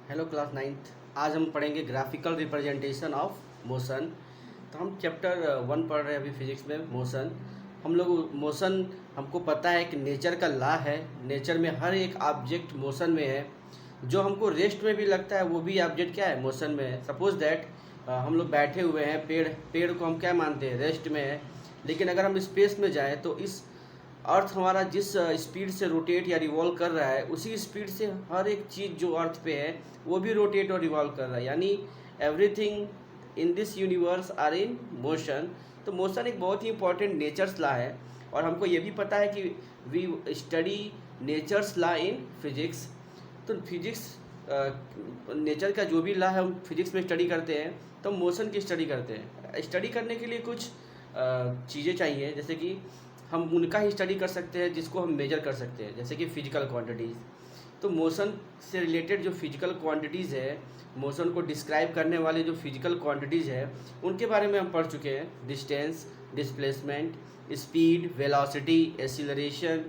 Hello class ninth. आज हम पढ़ेंगे ग्राफिकल रिप्रेजेंटेशन ऑफ मोशन। तो हम चैप्टर 1 पढ़ रहे हैं अभी फिजिक्स में, मोशन। हम लोग मोशन, हमको पता है कि नेचर का लॉ है। नेचर में हर एक ऑब्जेक्ट मोशन में है। जो हमको रेस्ट में भी लगता है वो भी ऑब्जेक्ट क्या है, मोशन में है। सपोज दैट हम लोग बैठे हुए हैं, पेड़ पेड़ को हम क्या मानते हैं, रेस्ट में है। लेकिन अगर हम स्पेस में जाएँ तो इस अर्थ हमारा जिस स्पीड से रोटेट या रिवॉल्व कर रहा है, उसी स्पीड से हर एक चीज़ जो अर्थ पे है वो भी रोटेट और रिवॉल्व कर रहा है। यानी everything in this universe are in motion. तो मोशन एक बहुत ही इंपॉर्टेंट नेचर्स लॉ है। और हमको ये भी पता है कि we study nature's law in physics. तो फिजिक्स नेचर का जो भी लॉ है हम फिजिक्स में स्टडी करते हैं, तो मोशन की स्टडी करते हैं। स्टडी करने के लिए कुछ चीज़ें चाहिए, जैसे कि हम उनका ही स्टडी कर सकते हैं जिसको हम मेजर कर सकते हैं, जैसे कि फिजिकल क्वांटिटीज़। तो मोशन से रिलेटेड जो फिजिकल क्वांटिटीज़ है, मोशन को डिस्क्राइब करने वाले जो फिजिकल क्वांटिटीज़ है, उनके बारे में हम पढ़ चुके हैं। Distance, displacement, speed, velocity, acceleration,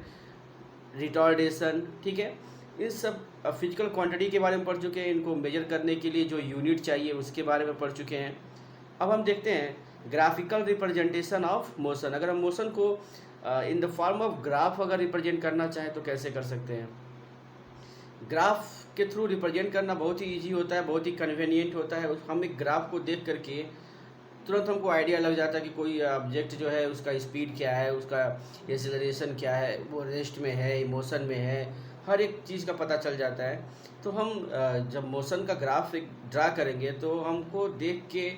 retardation, ठीक है। इन सब फिजिकल क्वांटिटी के बारे में पढ़ चुके हैं। इनको मेजर करने के लिए जो यूनिट चाहिए उसके बारे में पढ़ चुके हैं। अब हम देखते हैं ग्राफिकल रिप्रेजेंटेशन ऑफ मोशन। अगर हम मोशन को in the form of graph अगर रिप्रेजेंट करना चाहें तो कैसे कर सकते हैं। ग्राफ के थ्रू रिप्रेजेंट करना बहुत ही ईजी होता है, बहुत ही कन्वीनियंट होता है। हम एक ग्राफ को देख करके तुरंत हमको आइडिया लग जाता है कि कोई ऑब्जेक्ट जो है उसका स्पीड क्या है, उसका एक्सेलरेशन क्या है, वो रेस्ट में है, मोशन में है, हर एक चीज़ का पता चल जाता है। तो हम जब मोशन का ग्राफ एक ड्रा करेंगे तो हमको देख के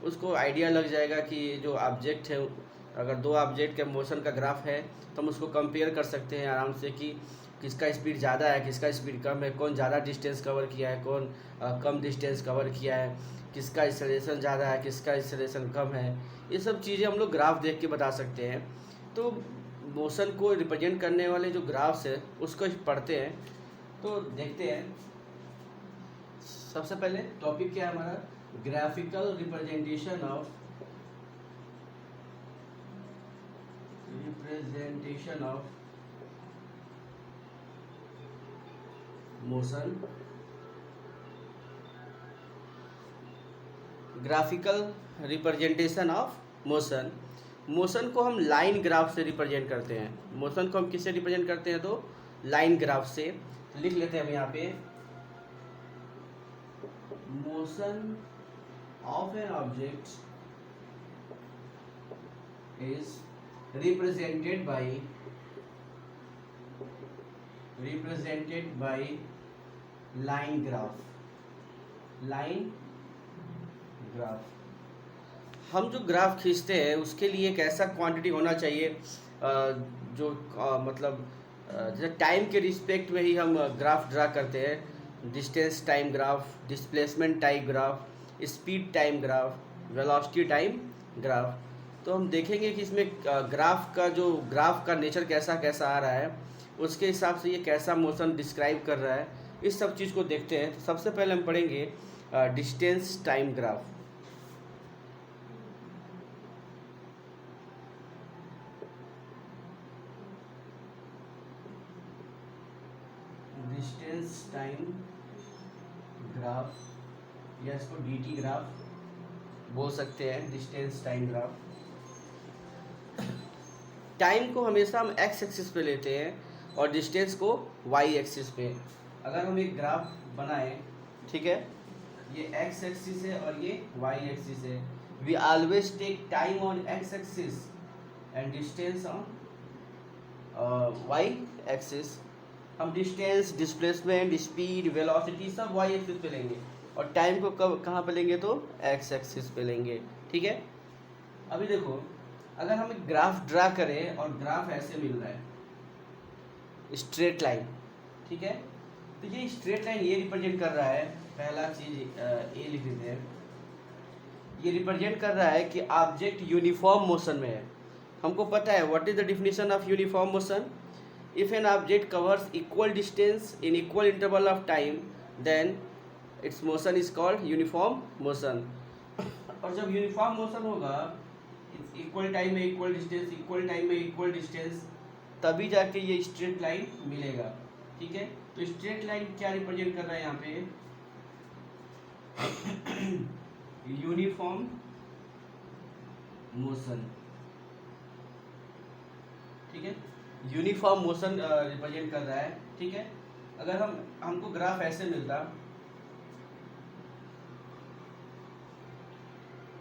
उसको आइडिया लग जाएगा कि जो ऑब्जेक्ट है, अगर दो ऑब्जेक्ट के मोशन का ग्राफ है तो हम उसको कंपेयर कर सकते हैं आराम से कि किसका स्पीड ज़्यादा है, किसका स्पीड कम है, कौन ज़्यादा डिस्टेंस कवर किया है, कौन कम डिस्टेंस कवर किया है, किसका एक्सेलरेशन ज़्यादा है, किसका एक्सेलरेशन कम है। ये सब चीज़ें हम लोग ग्राफ देख के बता सकते हैं। तो मोशन को रिप्रेजेंट करने वाले जो ग्राफ्स है उसको पढ़ते हैं। तो देखते हैं, सबसे पहले टॉपिक क्या है हमारा, graphical representation of motion. Graphical representation of motion. Motion को हम लाइन ग्राफ से रिप्रेजेंट करते हैं। मोशन को हम किससे रिप्रेजेंट करते हैं, तो लाइन ग्राफ से। लिख लेते हैं हम यहाँ पे, motion of an object is represented by line graph। हम जो ग्राफ खींचते हैं उसके लिए एक ऐसा क्वांटिटी होना चाहिए जो मतलब जैसे टाइम के रिस्पेक्ट में ही हम ग्राफ ड्रा करते हैं। Distance time graph, displacement time graph, speed time graph, velocity time graph. तो हम देखेंगे कि इसमें ग्राफ का नेचर कैसा कैसा आ रहा है, उसके हिसाब से ये कैसा मोशन डिस्क्राइब कर रहा है, इस सब चीज़ को देखते हैं। तो सबसे पहले हम पढ़ेंगे distance time graph. Distance time graph या इसको डीटी ग्राफ बोल सकते हैं, डिस्टेंस टाइम ग्राफ। टाइम को हमेशा हम एक्स एक्सिस पे लेते हैं और डिस्टेंस को वाई एक्सिस पे। अगर हम एक ग्राफ बनाएं, ठीक है, ये एक्स एक्सिस है और ये वाई एक्सिस है। We always take time on X axis and distance on Y axis. हम डिस्टेंस, डिस्प्लेसमेंट, स्पीड, वेलोसिटी सब वाई एक्सिस पे लेंगे और टाइम को कब कहाँ पे लेंगे, तो एक्स एक्सिस पे लेंगे, ठीक है। अभी देखो, अगर हम एक ग्राफ ड्रा करें और ग्राफ ऐसे मिल रहा है, स्ट्रेट लाइन, ठीक है। तो ये स्ट्रेट लाइन ये रिप्रेजेंट कर रहा है, पहला चीज ए लिख देते हैं, ये रिप्रेजेंट कर रहा है कि ऑब्जेक्ट यूनिफॉर्म मोशन में है। हमको पता है what is the definition of uniform motion. If an object covers equal distance in equal interval of time then its motion is called uniform motion. और जब यूनिफॉर्म मोशन होगा, इक्वल टाइम में equal distance, equal time में equal distance, तभी जाके ये straight line मिलेगा, ठीक है। तो स्ट्रेट लाइन क्या रिप्रेजेंट कर रहा है यहाँ पे, यूनिफॉर्म मोशन, ठीक है, यूनिफॉर्म मोशन रिप्रेजेंट कर रहा है, ठीक है। अगर हमको ग्राफ ऐसे मिलता,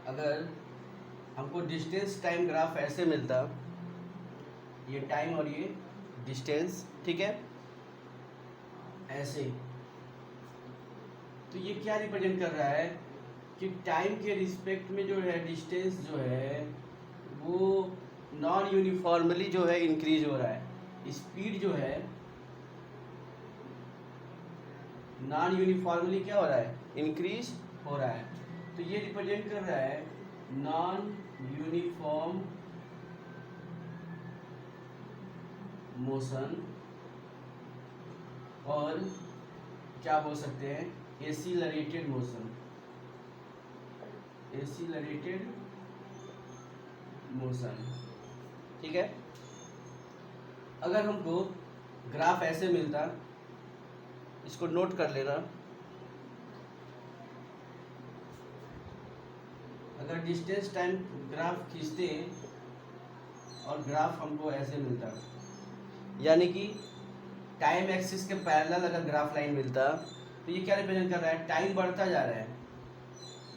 अगर हमको डिस्टेंस टाइम ग्राफ ऐसे मिलता, ये टाइम और ये डिस्टेंस, ठीक है, ऐसे, तो ये क्या रिप्रेजेंट कर रहा है कि टाइम के रिस्पेक्ट में जो है डिस्टेंस जो है वो नॉन यूनिफॉर्मली जो है इंक्रीज हो रहा है, स्पीड जो है नॉन यूनिफॉर्मली क्या हो रहा है, इंक्रीज हो रहा है। तो ये रिप्रेजेंट कर रहा है नॉन यूनिफॉर्म मोशन, और क्या बोल सकते हैं, एसिलरेटेड मोशन, एसिलरेटेड मोशन, ठीक है। अगर हमको ग्राफ ऐसे मिलता, इसको नोट कर लेना, अगर डिस्टेंस टाइम ग्राफ खींचते और ग्राफ हमको ऐसे मिलता, यानी कि टाइम एक्सिस के पैरेलल अगर ग्राफ लाइन मिलता, तो ये क्या रिप्रेजेंट कर रहा है, टाइम बढ़ता जा रहा है,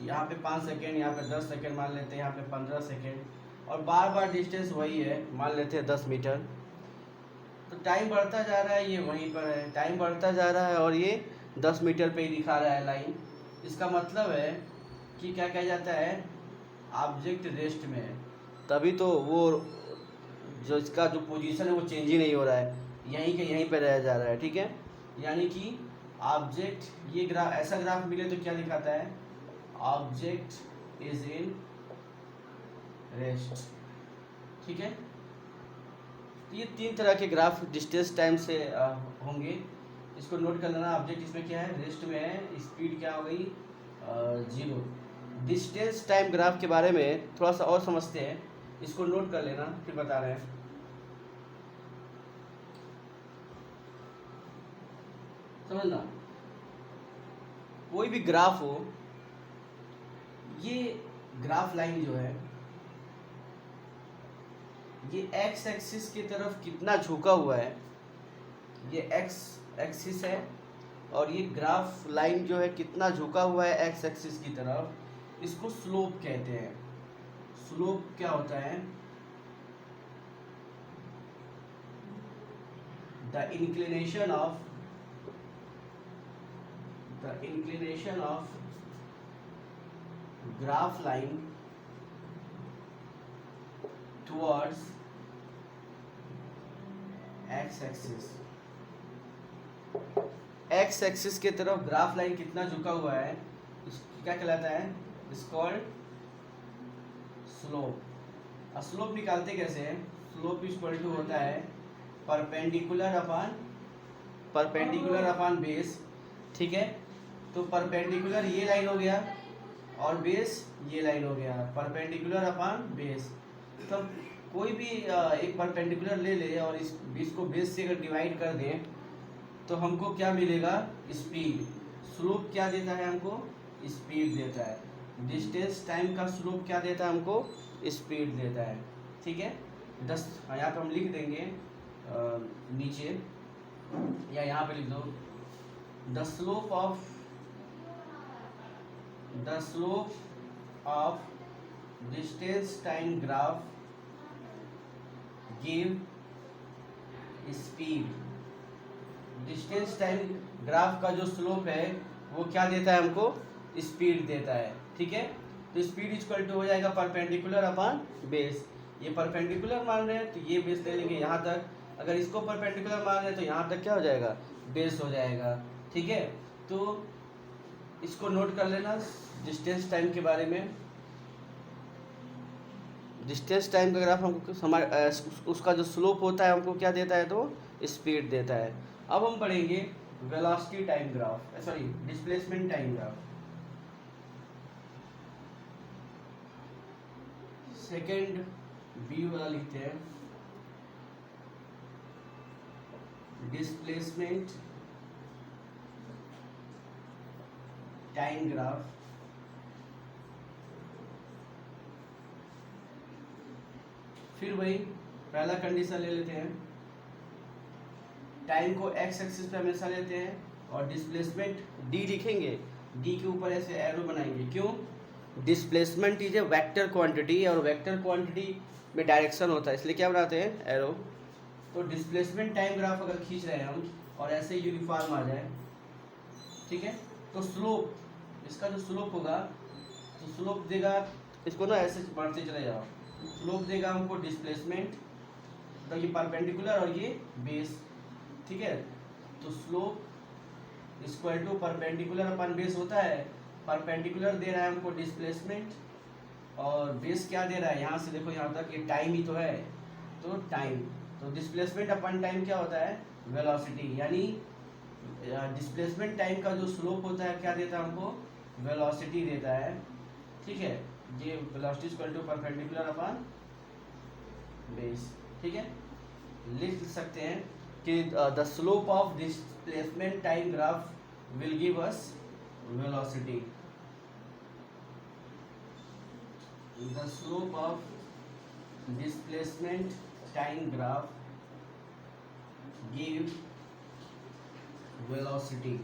यहाँ पे 5 सेकेंड, यहाँ पे 10 सेकेंड मान लेते हैं, यहाँ पे 15 सेकेंड, और बार बार डिस्टेंस वही है, मान लेते हैं 10 मीटर। तो टाइम बढ़ता जा रहा है, ये वहीं पर है, टाइम बढ़ता जा रहा है और ये 10 मीटर पे ही दिखा रहा है लाइन। इसका मतलब है कि क्या कहा जाता है, ऑब्जेक्ट रेस्ट में है, तभी तो वो जो इसका जो पोजीशन है वो चेंज ही नहीं हो रहा है, यहीं के यहीं पे रह जा रहा है, ठीक है। यानी कि ऑब्जेक्ट, ये ग्राफ ऐसा ग्राफ मिले तो क्या दिखाता है, ऑब्जेक्ट इज इन रेस्ट, ठीक है। तो ये 3 तरह के ग्राफ डिस्टेंस टाइम से होंगे, इसको नोट कर लेना। ऑब्जेक्ट इसमें क्या है, रेस्ट में है, स्पीड क्या हो गई 0। डिस्टेंस टाइम ग्राफ के बारे में थोड़ा सा और समझते हैं, इसको नोट कर लेना, फिर बता रहे हैं। समझना, कोई भी ग्राफ हो, ये ग्राफ लाइन जो है ये एक्स एक्सिस की तरफ कितना झुका हुआ है, ये एक्स एक्सिस है, और ये ग्राफ लाइन जो है कितना झुका हुआ है एक्स एक्सिस की तरफ, इसको स्लोप कहते हैं। स्लोप क्या होता है, the inclination of graph line towards x axis, x axis के तरफ ग्राफ लाइन कितना झुका हुआ है, क्या कहलाता है, इस कॉल्ड स्लोप। अब स्लोप निकालते कैसे हैं, स्लोप इक्वल टू होता है परपेंडिकुलर अपॉन बेस, ठीक है। तो परपेंडिकुलर ये लाइन हो गया और बेस ये लाइन हो गया, परपेंडिकुलर अपॉन बेस। तो कोई भी एक परपेंडिकुलर ले ले और इसको बेस से अगर डिवाइड कर दें तो हमको क्या मिलेगा, स्पीड। स्लोप क्या देता है हमको, स्पीड देता है। डिस्टेंस टाइम का स्लोप क्या देता है हमको, स्पीड देता है, ठीक है। 10 यहाँ पे हम लिख देंगे नीचे, या यहाँ पे लिख दो, the slope of distance time graph give speed. Distance time graph का जो स्लोप है वो क्या देता है हमको, स्पीड देता है, ठीक है। तो स्पीड इक्वल टू हो जाएगा परपेंडिकुलर अपॉन बेस। ये परपेंडिकुलर मान रहे हैं तो ये बेस ले लेंगे यहाँ तक, अगर इसको परपेंडिकुलर मान रहे हैं तो यहाँ तक क्या हो जाएगा, बेस हो जाएगा, ठीक है। तो इसको नोट कर लेना डिस्टेंस टाइम के बारे में। डिस्टेंस टाइम का ग्राफ हमको उसका जो स्लोप होता है हमको क्या देता है, तो स्पीड देता है। अब हम पढ़ेंगे velocity time graph, sorry displacement time graph. Second B वाला लिखते हैं, डिस्प्लेसमेंट टाइम ग्राफ फिर वही पहला कंडीशन ले लेते हैं, टाइम को एक्स एक्सिस पे हमेशा लेते हैं और डिस्प्लेसमेंट डी लिखेंगे, डी के ऊपर ऐसे एरो बनाएंगे। क्यों? Displacement is a vector quantity और वेक्टर क्वांटिटी में डायरेक्शन होता है, इसलिए क्या बनाते हैं? एरो। तो डिस्प्लेसमेंट टाइम ग्राफ अगर खींच रहे हैं हम और ऐसे यूनिफॉर्म आ जाए, ठीक है, तो स्लोप, इसका जो स्लोप होगा तो स्लोप देगा, इसको ना ऐसे बढ़ते चले जाओ, स्लोप देगा हमको डिस्प्लेसमेंट, तो ये परपेंडिकुलर और ये बेस, ठीक है। तो slope equal to perpendicular upon base होता है, परपेंडिकुलर दे रहा है हमको डिस्प्लेसमेंट और बेस क्या दे रहा है, यहाँ से देखो यहाँ तक ये टाइम ही तो है, तो टाइम, तो डिस्प्लेसमेंट अपन टाइम क्या होता है? वेलोसिटी, यानी डिस्प्लेसमेंट टाइम का जो स्लोप होता है क्या देता है हमको? वेलोसिटी देता है, ठीक है। ये velocity equal to perpendicular upon base, ठीक है। लिख सकते हैं कि the slope of displacement time graph will give us velocity, the slope of displacement time graph give velocity,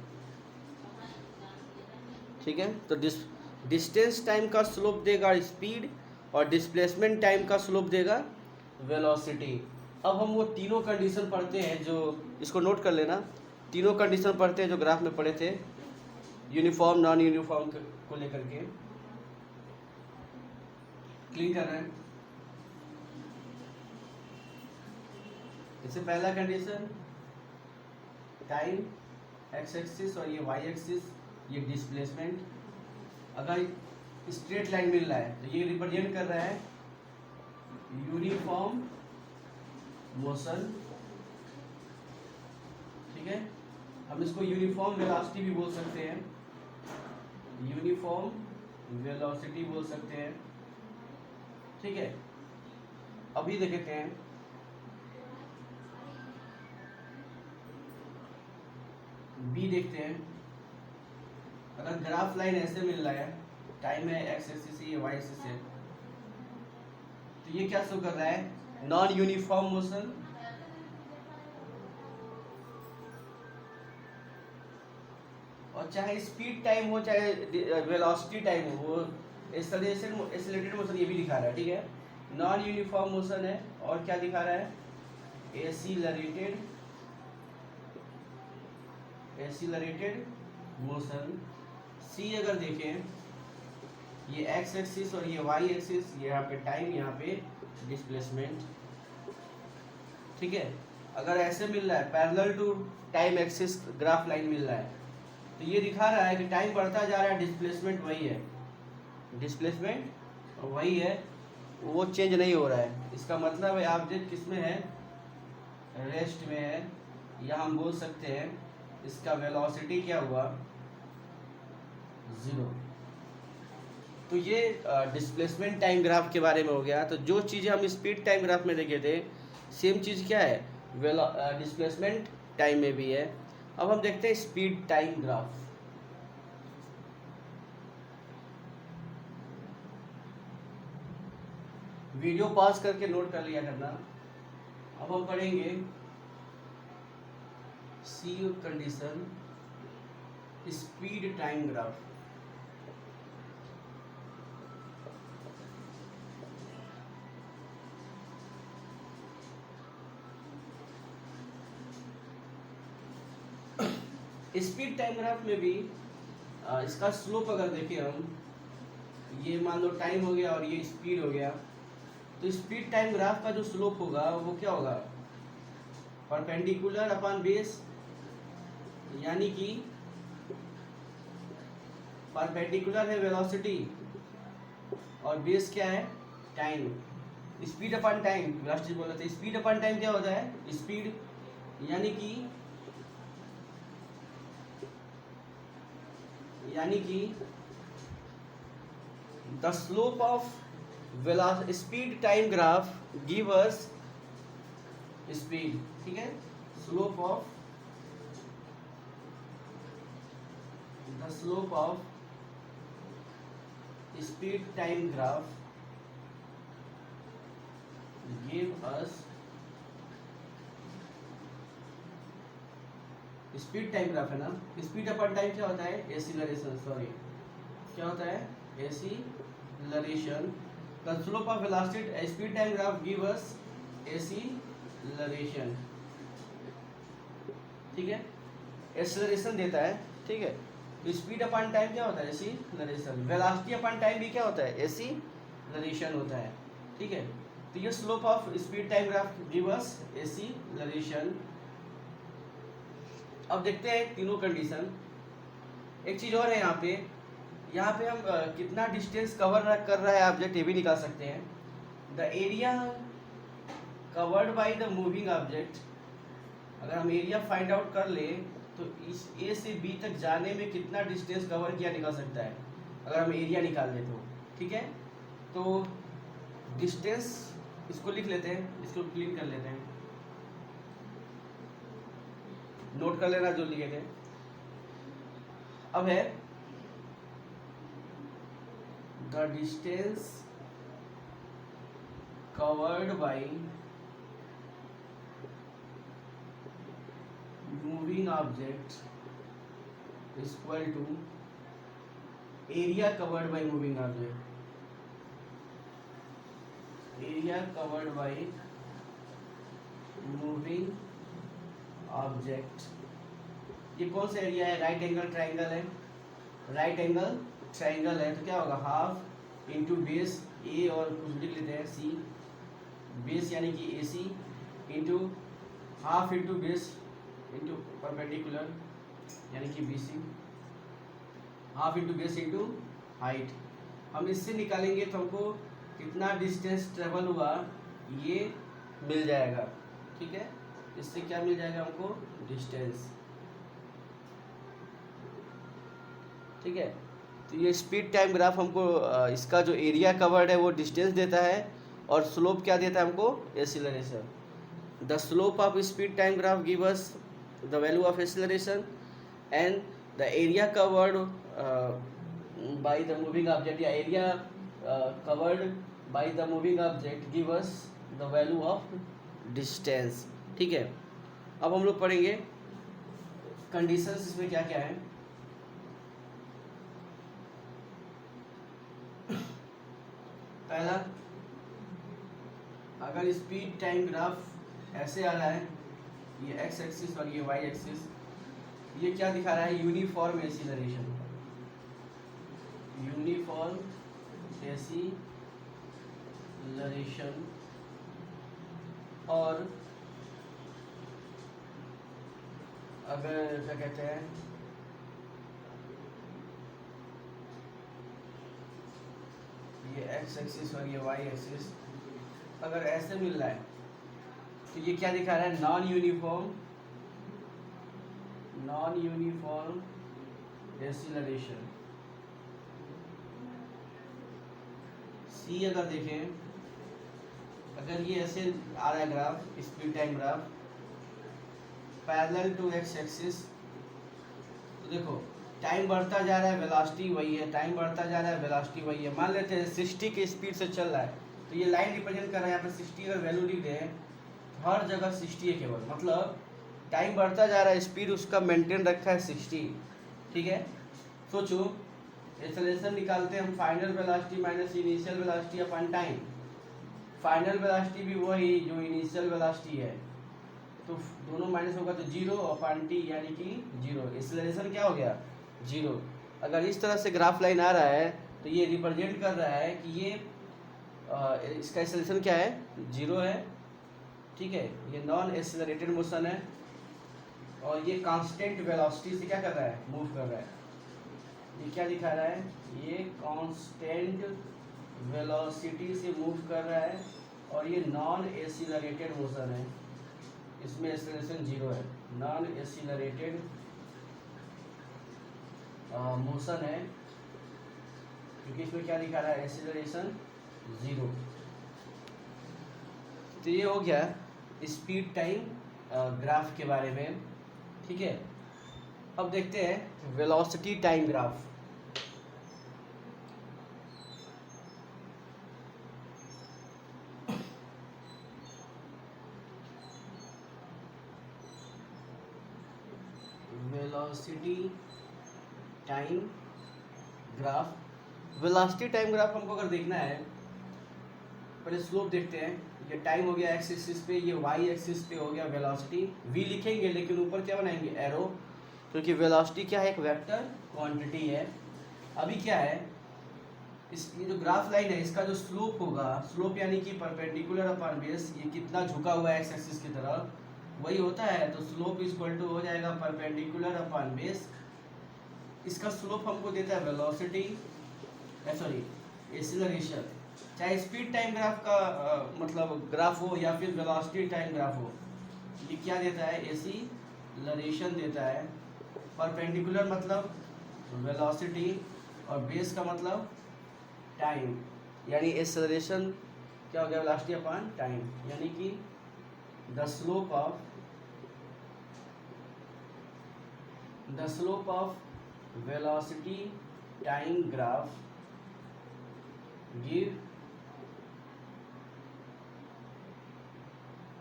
ठीक है। तो डिस्टेंस टाइम का स्लोप देगा स्पीड और डिस्प्लेसमेंट टाइम का स्लोप देगा वेलोसिटी। अब हम वो तीनों कंडीशन पढ़ते हैं, जो इसको नोट कर लेना, तीनों कंडीशन पढ़ते हैं जो ग्राफ में पढ़े थे, यूनिफॉर्म नॉन यूनिफॉर्म को लेकर के। क्लियर कर रहे हैं? इससे पहला कंडीशन टाइम एक्स एक्सिस और ये वाई एक्सिस, ये डिस्प्लेसमेंट, अगर स्ट्रेट लाइन मिल रहा है तो ये रिप्रेजेंट कर रहा है यूनिफॉर्म मोशन, ठीक है। हम इसको यूनिफॉर्म वेलोसिटी भी बोल सकते हैं, यूनिफॉर्म वेलोसिटी बोल सकते हैं, ठीक है। अभी देखते हैं बी, देखते हैं अगर ग्राफ लाइन ऐसे मिल रहा है, टाइम है एक्स एक्सिस है, ये वाई एक्सिस है, तो ये क्या शो कर रहा है? नॉन यूनिफॉर्म मोशन, और चाहे स्पीड टाइम हो चाहे वेलोसिटी टाइम हो, वो एक्सेलरेटेड मोशन ये भी दिखा रहा है, ठीक है। नॉन यूनिफॉर्म मोशन है और क्या दिखा रहा है? Accelerated motion. सी अगर देखें, ये एक्स एक्सिस और ये वाई एक्सिस, यहाँ पे टाइम, यहाँ पे डिस्प्लेसमेंट, ठीक है। अगर ऐसे मिल रहा है parallel to time axis graph line मिल रहा है, तो ये दिखा रहा है कि टाइम बढ़ता जा रहा है, डिस्प्लेसमेंट वही है, डिस्प्लेसमेंट वही है, वो चेंज नहीं हो रहा है। इसका मतलब है ऑब्जेक्ट किस में है? रेस्ट में है, या हम बोल सकते हैं इसका वेलोसिटी क्या हुआ? 0। तो ये डिस्प्लेसमेंट टाइम ग्राफ के बारे में हो गया। तो जो चीज़ें हम स्पीड टाइम ग्राफ में देखे थे, सेम चीज़ क्या है? डिस्प्लेसमेंट टाइम में भी है। अब हम देखते हैं speed time graph. Video pause करके नोट कर लिया करना। अब हम पढ़ेंगे C condition, speed time graph. Speed time graph में भी इसका स्लोप अगर देखें हम, ये मान लो टाइम हो गया और ये स्पीड हो गया, तो स्पीड टाइम ग्राफ का जो स्लोप होगा वो क्या होगा? परपेंडिकुलर अपॉन बेस, यानी कि परपेंडिकुलर है वेलोसिटी और बेस क्या है? Time. Speed upon time, velocity बोल रहे थे, स्पीड अपॉन टाइम क्या होता है? स्पीड, यानी कि the slope of speed time graph give us speed, ठीक है। Slope of speed time graph give us speed time graph है ना। स्पीड अपन टाइम क्या होता है, एक्सीलरेशन, सॉरी क्या होता है, acceleration. The slope of velocity speed time graph give us acceleration, ठीक है, एक्सीलरेशन देता है, ठीक है। स्पीड अपन टाइम क्या होता है, एक्सीलरेशन। वेलोसिटी अपन टाइम भी क्या होता है, एक्सीलरेशन होता है, ठीक है। तो ये slope of speed time graph give us acceleration. अब देखते हैं तीनों कंडीशन। एक चीज और है यहाँ पे हम कितना डिस्टेंस कवर कर रहा है ऑब्जेक्ट, ये भी निकाल सकते हैं। The area covered by the moving object, अगर हम एरिया फाइंड आउट कर ले तो इस ए से बी तक जाने में कितना डिस्टेंस कवर किया निकल सकता है, अगर हम एरिया निकाल ले तो, ठीक है। तो डिस्टेंस इसको लिख लेते हैं, इसको क्लीन कर लेते हैं, नोट कर लेना जो लिखे थे। अब है the distance covered by moving object is equal to area covered by moving object, area covered by moving object. ये कौन सा एरिया है, राइट एंगल ट्राइंगल है, राइट एंगल ट्राइंगल है, तो क्या होगा, हाफ इंटू बेस ए और कुछ लिख लेते हैं सी, बेस यानी कि A C into half into base into perpendicular यानी कि B C, half into base into height. हम इससे निकालेंगे तो हमको कितना डिस्टेंस ट्रेवल हुआ ये मिल जाएगा, ठीक है। इससे क्या मिल जाएगा हमको, डिस्टेंस, ठीक है। तो ये स्पीड टाइम ग्राफ हमको इसका जो एरिया कवर्ड है वो डिस्टेंस देता है और स्लोप क्या देता है हमको, acceleration. The slope of speed time graph give us the value of acceleration and the area covered by the moving object, या area covered by the moving object give us the value of distance, ठीक है। अब हम लोग पढ़ेंगे conditions, इसमें क्या क्या है। पहला, अगर स्पीड टाइम ग्राफ ऐसे आ रहा है, ये एक्स एक्सिस और ये वाई एक्सिस, ये क्या दिखा रहा है, यूनिफॉर्म एक्सीलरेशन, यूनिफॉर्म एक्सीलरेशन। और अगर क्या कहते हैं, ये एक्स एक्सिस और ये वाई एक्सिस अगर ऐसे मिल रहा है तो ये क्या दिखा रहा है, नॉन यूनिफॉर्म एक्सीलरेशन। सी अगर देखें, अगर ये ऐसे आ रहा है graph, speed time graph parallel to X axis, तो देखो टाइम बढ़ता जा रहा है, वेलोसिटी वही है, टाइम बढ़ता जा रहा है, वेलोसिटी वही है। मान लेते हैं 60 के स्पीड से चल रहा है, तो ये लाइन रिप्रेजेंट कर रहा है, यहाँ पे 60 अगर वैल्यू लिख दें, हर जगह 60 है केवल, मतलब टाइम बढ़ता जा रहा है, स्पीड उसका मेंटेन रखा है 60, ठीक है। सोचो एक्सेलरेशन निकालते हैं हम, final velocity minus initial velocity upon time. Final velocity भी वही जो इनिशियल वेलोसिटी है, तो दोनों माइनस होगा तो जीरो, अपॉन टी यानी कि जीरो। एक्सेलरेशन क्या हो गया, जीरो। अगर इस तरह से ग्राफ लाइन आ रहा है तो ये रिप्रेजेंट कर रहा है कि ये इसका एक्सेलरेशन क्या है, जीरो है, ठीक है। ये नॉन एक्सेलरेटेड मोशन है और ये कांस्टेंट वेलोसिटी से क्या कर रहा है, मूव कर रहा है। ये क्या दिखा रहा है, ये कांस्टेंट वेलोसिटी से मूव कर रहा है और ये नॉन एक्सेलरेटेड मोशन है, इसमें एक्सेलरेशन जीरो है, नॉन एक्सेलरेटेड मोशन है, क्योंकि इसमें क्या दिखा रहा है, एक्सेलरेशन जीरो। तो ये हो गया स्पीड टाइम ग्राफ के बारे में, ठीक है। अब देखते हैं velocity time graph. Velocity time graph. Velocity time graph हमको अगर देखना है, पहले स्लोप देखते हैं। ये टाइम हो गया एक्स एक्सिस पे, ये वाई एक्सिस पे हो गया वेलोसिटी। वी लिखेंगे लेकिन ऊपर क्या बनाएंगे, एरो, क्योंकि वेलोसिटी क्या है, एक वेक्टर क्वांटिटी है। अभी क्या है, ये जो ग्राफ लाइन है इसका जो स्लोप होगा, स्लोप यानी कि परपेंडिकुलर अपॉन बेस, ये कितना झुका हुआ है एक्स एक्सिस की तरफ, वही होता है। तो स्लोप इक्वल टू हो जाएगा परपेंडिकुलर अपॉन बेस। इसका स्लोप हमको देता है वेलोसिटी, सॉरी एक्सीलरेशन, चाहे स्पीड टाइम ग्राफ का मतलब ग्राफ हो या फिर वेलोसिटी टाइम ग्राफ हो, ये क्या देता है, एक्सीलरेशन देता है। परपेंडिकुलर मतलब वेलोसिटी और बेस का मतलब टाइम, यानी एक्सीलरेशन क्या हो गया, वेलोसिटी अपॉन टाइम, यानी कि the slope of velocity time graph give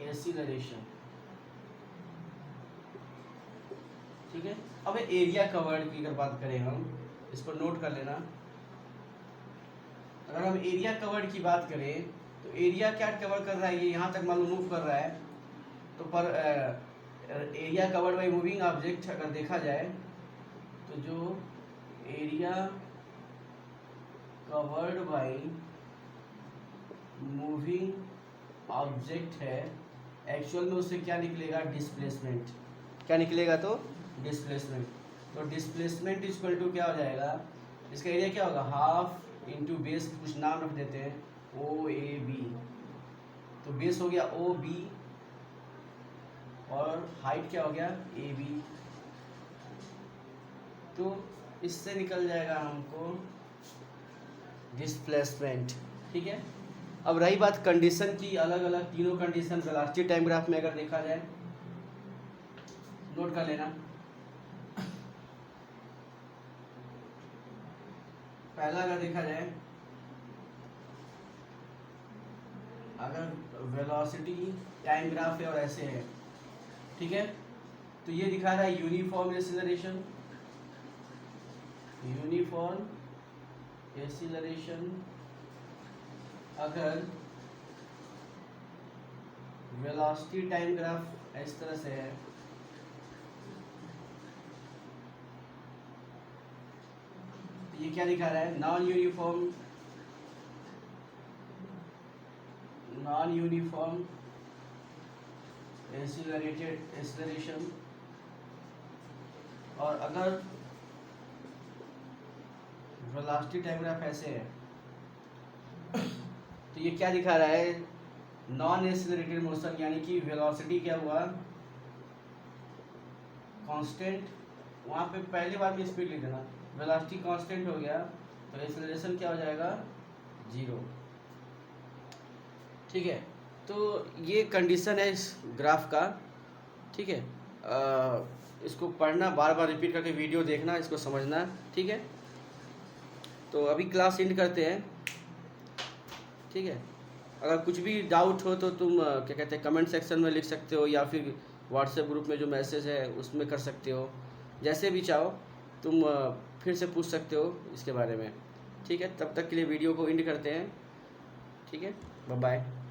acceleration. ठीक है। अब एरिया कवर्ड की अगर बात करें हम, इसको नोट कर लेना। अगर हम एरिया कवर्ड की बात करें तो एरिया क्या कवर कर रहा है, ये यहाँ तक मान लो मूव कर रहा है, तो पर area covered by moving object अगर देखा जाए तो जो area covered by moving object है, एक्चुअल में उससे क्या निकलेगा, डिस्प्लेसमेंट। क्या निकलेगा, तो डिस्प्लेसमेंट। तो डिस्प्लेसमेंट इक्वल टू क्या हो जाएगा, इसका एरिया क्या होगा, हाफ इंटू बेस, कुछ नाम रख देते हैं, ओ ए बी। तो बेस हो गया ओ बी और हाइट क्या हो गया, ए बी। तो इससे निकल जाएगा हमको डिस्प्लेसमेंट। ठीक है। अब रही बात कंडीशन की, अलग अलग तीनों कंडीशन वेलोसिटी टाइम ग्राफ में अगर देखा जाए, नोट कर लेना। पहला अगर देखा जाए, अगर वेलोसिटी टाइम ग्राफ है और ऐसे है, ठीक है, तो ये दिखा रहा है यूनिफॉर्म एक्सीलरेशन, यूनिफॉर्म एक्सीलरेशन। अगर वेलोसिटी टाइम ग्राफ इस तरह से है, तो ये क्या दिखा रहा है, नॉन यूनिफॉर्म एक्सीलरेशन। और अगर वेलोसिटी टाइम ग्राफ ऐसे है तो ये क्या दिखा रहा है, नॉन एक्सीलरेटेड मोशन, यानी कि वेलोसिटी क्या हुआ, कांस्टेंट। वहाँ पे पहली बार में स्पीड लिख देना, वेलोसिटी कांस्टेंट हो गया तो एक्सीलरेशन क्या हो जाएगा, 0। ठीक है। तो ये कंडीशन है इस ग्राफ का। ठीक है। इसको पढ़ना, बार बार रिपीट करके वीडियो देखना, इसको समझना। ठीक है। तो अभी क्लास एंड करते हैं। ठीक है। अगर कुछ भी डाउट हो तो तुम क्या कहते हैं कमेंट सेक्शन में लिख सकते हो, या फिर व्हाट्सएप ग्रुप में जो मैसेज है उसमें कर सकते हो, जैसे भी चाहो तुम फिर से पूछ सकते हो इसके बारे में। ठीक है। तब तक के लिए वीडियो को एंड करते हैं। ठीक है। Bye bye.